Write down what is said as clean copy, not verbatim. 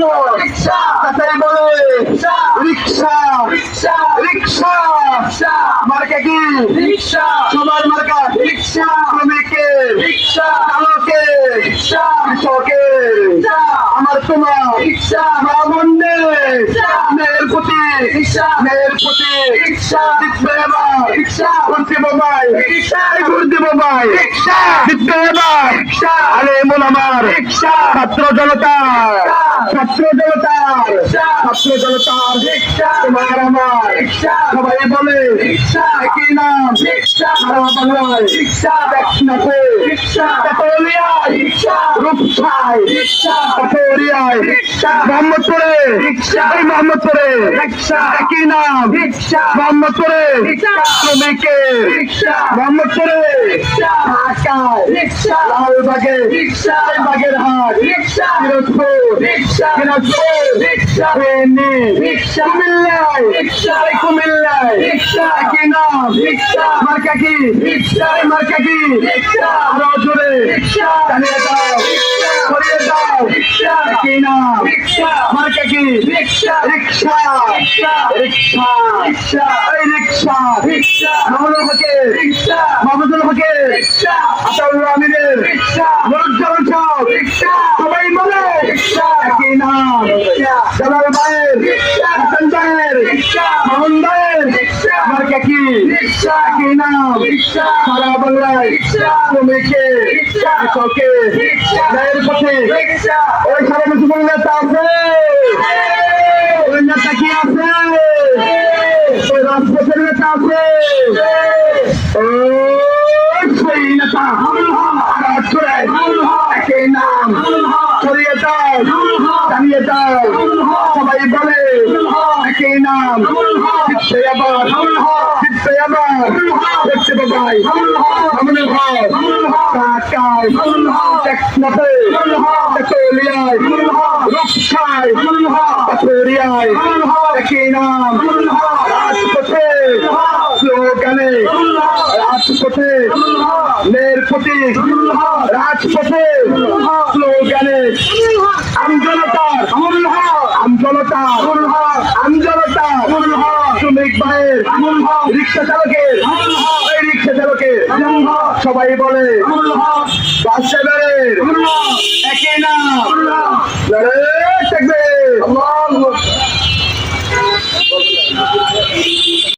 বলো তাই বলে রিক্সা রিক্সা রিক্সা মার্কা কি রিক্সা সবার মার্কা রিক্সা শ্রমিকের রিক্সা চালকের রিক্সা কৃষকের আমার তোমার রিক্সা ব্রাহ্মণদের মেয়ের প্রতি মেয়ের প্রতি রিক্সা জিতবে এবার রিক্সা ঘুরতে বাবাই রিক্সা ঘুরতে বাবাই রিক্সা জিতবে এবার রিক্সা আরে এমন আমার রিক্সা ছাত্র জনতা ছাত্র জনতা ছাত্র জনতা রিক্সা তোমার আমার রিক্সা সবাই বলে রিক্সা একই নাম রিক্সা সারা বাংলায় রিক্সা দেখনাতে রিক্সা কাটোরিয়ায় রিক্সা রূপসায় রিক্সা কাটোরিয়ায় রিক্সা মোহাম্মদপুরে রিক্সা এই মোহাম্মদপুরে রিক্সা একই নাম রিক্সা মোহাম্মদপুরে রিক্সা শ্রমিকের রিক্সা মোহাম্মদপুরে রিক্সা ঢাকায় রিক্সা লালবাগে রিক্সা বাগেরহাট রিক্সা পিরোজপুর রিক্সা দিনাজপুর রিক্সা ফেনী রিক্সা কুমিল্লায় রিক্সা কুমিল্লায় রিক্সা একই নাম রিক্সা মার্কা কি রিক্সা মার্কা কি রিক্সা আরো জোরে রিক্সা চালিয়ে দাও সরিয়ে দাও রিক্সা একই নাম রিক্সা মার্কা কি রিক্সা রিক্সা রিক্সা রিক্সা এই রিক্সা রিক্সা মাহমুদুল হকের রিক্সা মাহমুদুল হকের রিক্সা আতাউর আমিরের রিক্সা নুরুজ্জামান সাহেব রিক্সা সবাই বলে রিক্সা একই নাম জালাল ভাইয়ের রিক্সা হাসান ভাইয়ের রিক্সা মামুন ভাইয়ের রিক্সা মার্কা কি রিক্সা একই নাম রিক্সা সারা বাংলায় রিক্সা শ্রমিকের রিক্সা কৃষকের রিক্সা মেয়ের পথে রিক্সা ওই সারা মুসলমান নেতা আছে ওই নেতা কি আছে ওই রাজপথের নেতা আছে ওই সেই নেতা একই নাম ছড়িয়ে দাও জানিয়ে দাও সবাই বলে একই নাম জিতবে আবার জিতবে আবার দেখতে পাবাই মামুনুল হক ঢাকায় টেকনাফে কাটোরিয়ায় রূপসায় কাটোরিয়ায় একই নাম রাজপথে স্লোগানে রাজপথে মেয়ের প্রতি রাজপথে স্লোগানে আমজনতার আমজনতার আমজনতার শ্রমিক ভাইয়ের রিক্সা চালকের এই রিক্সা চালকের সবাই বলে বাস ড্রাইভারের একই নাম থাকবে